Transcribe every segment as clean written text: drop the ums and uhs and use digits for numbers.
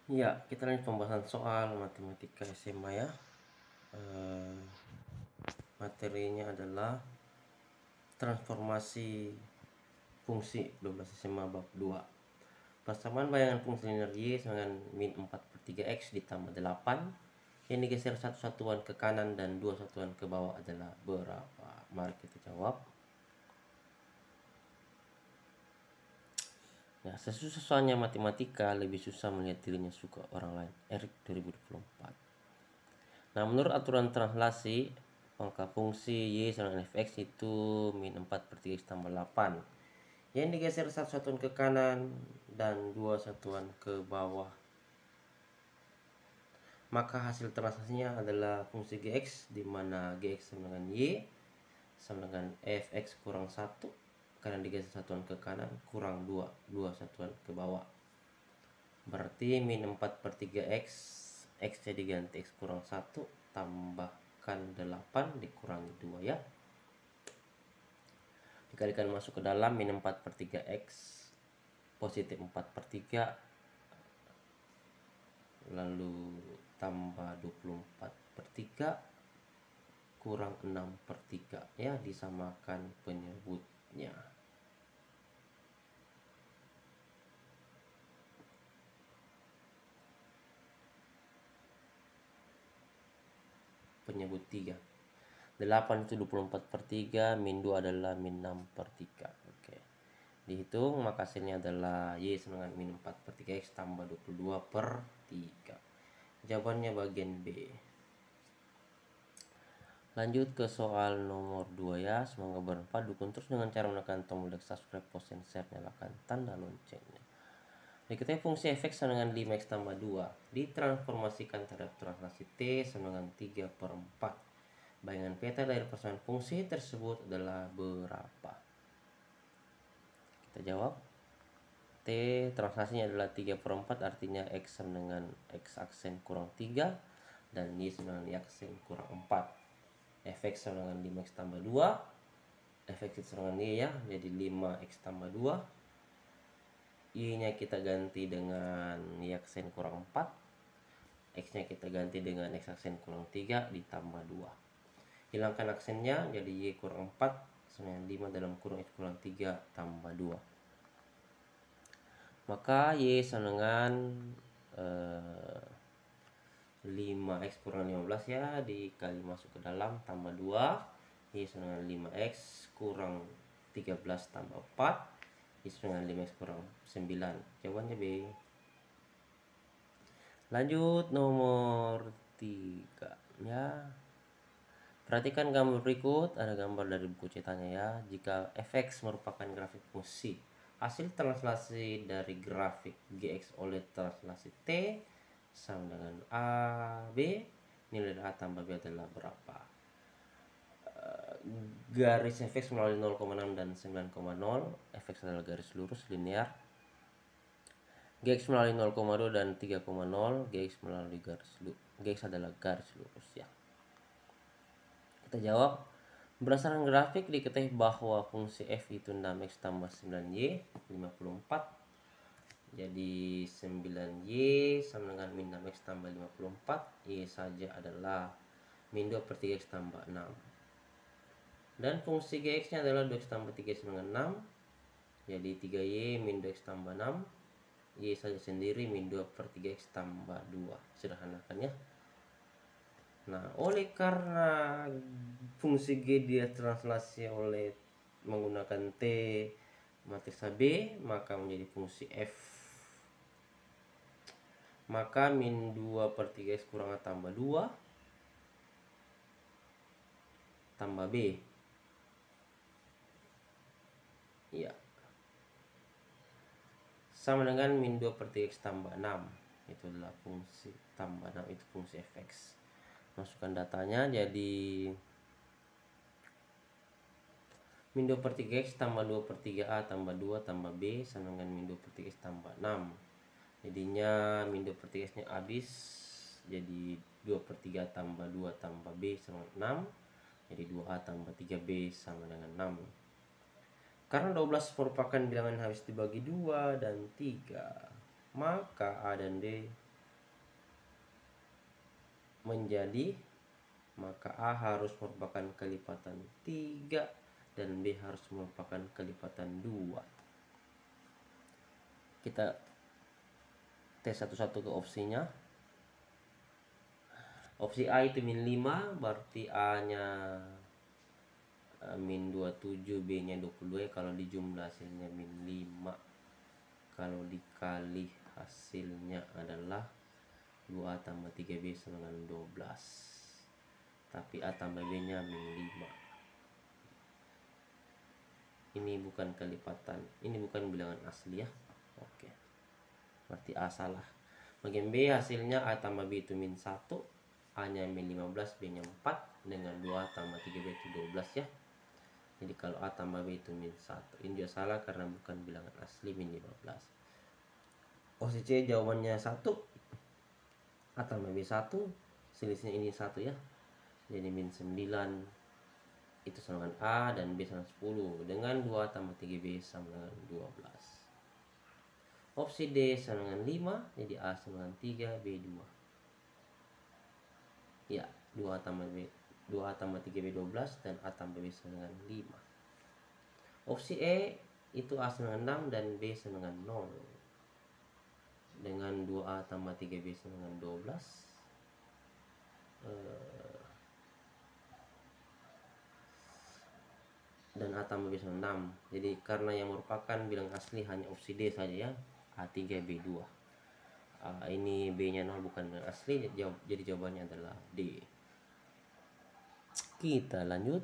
Ya, kita lanjut pembahasan soal matematika SMA ya. Eh, Materinya adalah transformasi fungsi 12 SMA bab 2. Persamaan bayangan fungsi linear Y sama dengan min 4 per 3x ditambah 8 yang digeser satu satuan ke kanan dan dua satuan ke bawah adalah berapa? Mari kita jawab. Nah, sesusahnya matematika lebih susah melihat dirinya suka orang lain. Erik 2024. Nah, menurut aturan translasi, pangka fungsi Y sama dengan fx itu min 4 per 3x tambah 8 yang digeser satu satuan ke kanan dan dua satuan ke bawah. Maka hasil translasinya adalah fungsi gx, di mana gx sama dengan Y sama dengan fx kurang 1 karena digeser satuan ke kanan kurang 2, dua satuan ke bawah. Berarti min 4 per 3x, x nya diganti x kurang 1 tambahkan 8 dikurangi 2 ya. Dikalikan masuk ke dalam min 4 per 3x positif 4 per 3 lalu tambah 24 per 3 kurang 6 per 3 ya, disamakan penyebutnya. Penyebut 3. 8 itu 24 per 3, min 2 adalah min 6 per 3. Oke. Dihitung, maka hasilnya adalah Y sama dengan min 4 per 3x tambah 22 per 3. Jawabannya bagian B. Lanjut ke soal nomor 2 ya. Semoga bermanfaat. Dukung terus dengan cara menekan tombol like, subscribe, post, and share. Nyalakan tanda loncengnya. Diketahui fungsi fx sama dengan 5x tambah 2 ditransformasikan terhadap translasi T sama dengan 3 per 4. Bayangan peta dari persamaan fungsi tersebut adalah berapa? Kita jawab. T translasinya adalah 3 per 4, artinya x sama dengan x aksen kurang 3 dan y sama dengan y aksen kurang 4. Fx sama dengan 5x tambah 2, fx sama dengan y ya, jadi 5x tambah 2. Y nya kita ganti dengan y aksen kurang 4, x nya kita ganti dengan x aksen kurang 3 ditambah 2. Hilangkan aksennya, jadi y kurang 4 sama dengan 5 dalam kurung x kurang 3 tambah 2. Maka y sama dengan 5x kurang 15 ya, dikali masuk ke dalam tambah 2, y sama dengan 5x kurang 13 tambah 4, y sama dengan 5x kurang 9. Jawabannya B. Lanjut nomor 3 ya. Perhatikan gambar berikut, ada gambar dari buku cetaknya ya. Jika fx merupakan grafik fungsi, hasil translasi dari grafik gx oleh translasi t sama dengan a b, nilai a tambah b adalah berapa? Garis fx melalui 0,6 dan 9,0. Fx adalah garis lurus linear. Gx melalui 0,2 dan 3,0. Gx melalui gx adalah garis lurus ya. Kita jawab. Berdasarkan grafik diketahui bahwa fungsi f itu 6x tambah 9y 54. Jadi 9y sama dengan min 6x tambah 54. Y saja adalah min 2 per 3x tambah 6. Dan fungsi gx nya adalah 2x tambah 3 sama dengan 6. Jadi 3y min 2x tambah 6. Y saja sendiri min 2 per 3x tambah 2. Sederhanakan ya. Nah, oleh karena fungsi G dia translasi oleh menggunakan T matriks B, maka menjadi fungsi F. Maka min 2 per 3x kurang A tambah 2 tambah B. Iya. Sama dengan min 2 per 3x tambah 6. Itu adalah fungsi tambah 6, itu fungsi fx. Masukkan datanya, jadi min 2 per 3x tambah 2 per 3a tambah 2 tambah b sama dengan min 2 per 3x tambah 6. Jadinya min 2 per 3x nya habis, jadi 2 per 3 tambah 2 tambah b sama dengan 6. Jadi 2a tambah 3b sama dengan 6. Karena 12 merupakan bilangan habis dibagi 2 dan 3, maka a dan d menjadi, maka A harus merupakan kelipatan 3 dan B harus merupakan kelipatan 2. Kita tes satu-satu ke opsinya. Opsi A itu min 5, berarti A nya min 27, B nya 22. Kalau dijumlah hasilnya min 5, kalau dikali hasilnya adalah 2A tambah 3B sama dengan 12. Tapi A tambah B nya min 5. Ini bukan kelipatan, ini bukan bilangan asli ya. Oke, berarti A salah. Bagian B hasilnya A tambah B itu min 1, A nya min 15, B nya 4, dengan 2A tambah 3B itu 12 ya. Jadi kalau A tambah B itu min 1, ini juga salah karena bukan bilangan asli min 15. Opsi C jawabannya 1, A tambah B 1, selisihnya ini 1 ya. Jadi min 9 itu sama dengan A dan B sama 10, dengan 2 tambah 3B sama dengan 12. Opsi D sama dengan 5, jadi A sama dengan 3, B 2. Ya, 2A tambah 3B 12 dan A tambah B sama dengan 5. Opsi E itu A sama dengan 6 dan B sama dengan 0. Dengan 2A tambah 3B sama dengan 12. Dan A tambah B sama 6. Jadi karena yang merupakan bilangan asli hanya opsi D saja ya, A3 B2. Ini B nya 0 bukan bilangan asli, jadi jawabannya adalah D. Kita lanjut.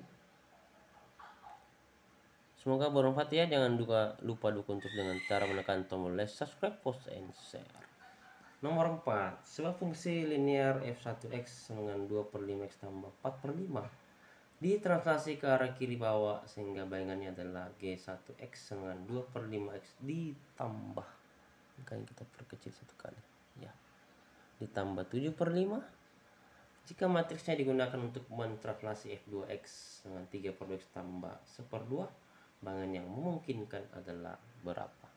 Semoga bermanfaat ya. Jangan lupa dukung terus dengan cara menekan tombol like, subscribe, post, and share. Nomor 4, sebuah fungsi linear f1x sama dengan 2/5x tambah 4/5 ditranslasi ke arah kiri bawah, sehingga bayangannya adalah G1x sama dengan 2/5x ditambah, makanya kita perkecil satu kali ya, ditambah 7/5. Jika matriksnya digunakan untuk mentranslasi f2x dengan 3/2x tambah 1/2, bayangan yang memungkinkan adalah berapa?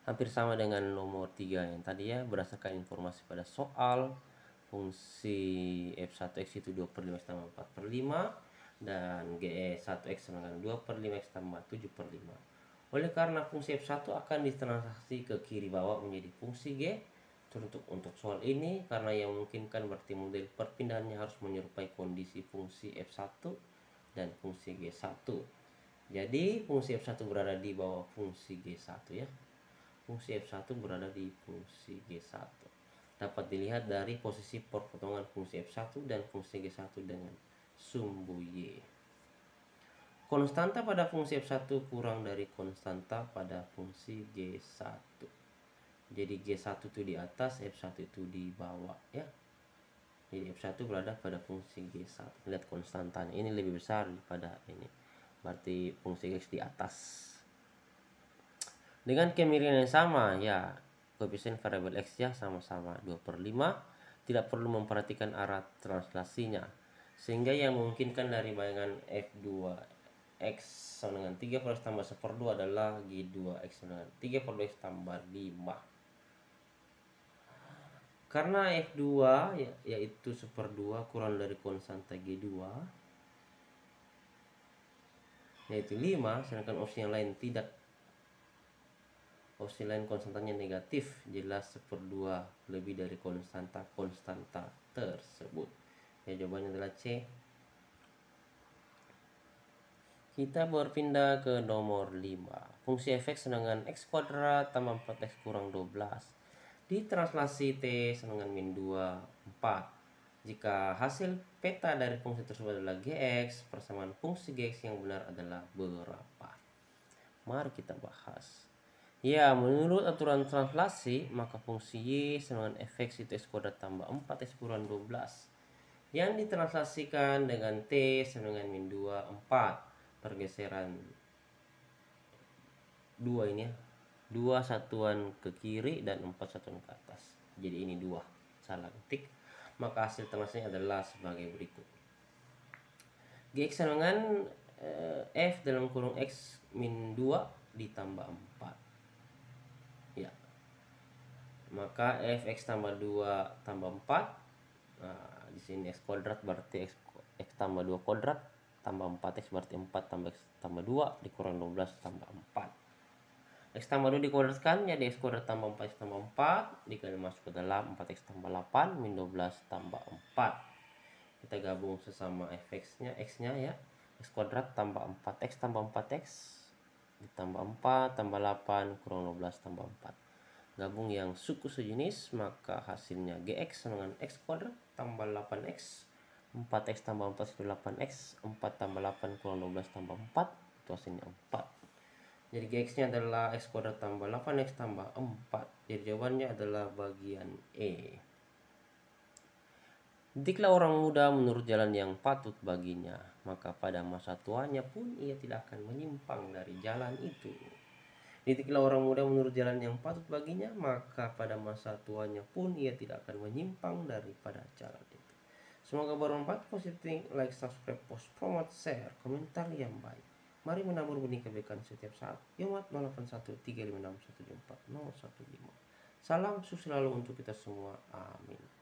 Hampir sama dengan nomor 3 yang tadi ya, berdasarkan informasi pada soal. Fungsi f1x itu 2/5x tambah 4/5 dan g1x sama dengan 2/5x tambah 7/5. Oleh karena fungsi f1 akan ditranslasi ke kiri bawah menjadi fungsi g. Untuk soal ini, karena yang memungkinkan, berarti model perpindahannya harus menyerupai kondisi fungsi f1 dan fungsi g1. Jadi fungsi f1 berada di bawah fungsi g1 ya. Fungsi f1 berada di fungsi g1. Dapat dilihat dari posisi perpotongan fungsi f1 dan fungsi g1 dengan sumbu y. Konstanta pada fungsi f1 kurang dari konstanta pada fungsi g1. Jadi g1 itu di atas, f1 itu di bawah ya. Jadi f1 berada pada fungsi g1. Lihat konstantanya, ini lebih besar daripada ini. Berarti fungsi x di atas. Dengan kemirian yang sama ya, koefisien variabel x ya sama-sama 2/5, tidak perlu memperhatikan arah translasinya, sehingga yang memungkinkan dari bayangan f2x sama dengan 3/x tambah 1/2 adalah g2x sama dengan 3/x tambah 5. Karena f2 yaitu 1/2 kurang dari konstanta g2 yaitu 5, sedangkan opsi yang lain tidak. Opsi lain konstantanya negatif, jelas 1/2 lebih dari konstanta tersebut. Ya, jawabannya adalah C. Kita berpindah ke nomor 5. Fungsi f(x) dengan x kuadrat tambah 4x kurang 12 ditranslasi T sama dengan min 2, 4. Jika hasil peta dari fungsi tersebut adalah gx, persamaan fungsi gx yang benar adalah berapa? Mari kita bahas. Ya, menurut aturan translasi, maka fungsi y sama dengan fx itu x kuadrat tambah 4x kurang 12 yang ditranslasikan dengan t sama dengan min 2, 4. Pergeseran 2 ini ya, 2 satuan ke kiri dan 4 satuan ke atas. Jadi ini 2, salah ketik. Maka hasil translasinya adalah sebagai berikut. Gx sama dengan f dalam kurung x min 2 ditambah 4. Ya, maka fx tambah 2 tambah 4 Nah, di sini x kuadrat berarti x tambah 2 kuadrat tambah 4x berarti 4 tambah x tambah 2 dikurang 12 tambah 4. X tambah 2 dikuadratkan jadi x kuadrat tambah 4x tambah 4 dikali masuk ke dalam 4x tambah 8 min 12 tambah 4. Kita gabung sesama fx-nya, x-nya ya. X kuadrat tambah 4x tambah 4x ditambah 4 tambah 8 kurang 12 tambah 4. Gabung yang suku sejenis, maka hasilnya gx dengan x kuadrat tambah 8x 4x tambah 4 itu 8x 4 tambah 8 kurang 12 tambah 4 itu hasilnya 4. Jadi gx nya adalah x kuadrat tambah 8x tambah 4. Jadi jawabannya adalah bagian E. Didiklah orang muda menurut jalan yang patut baginya, maka pada masa tuanya pun ia tidak akan menyimpang dari jalan itu. Didiklah orang muda menurut jalan yang patut baginya, maka pada masa tuanya pun ia tidak akan menyimpang daripada jalan itu. Semoga bermanfaat. Positif, like, subscribe, post, promote, share, komentar yang baik. Mari menabur benih kebaikan setiap saat. Yomat 081356140415. Salam sukses selalu untuk kita semua. Amin.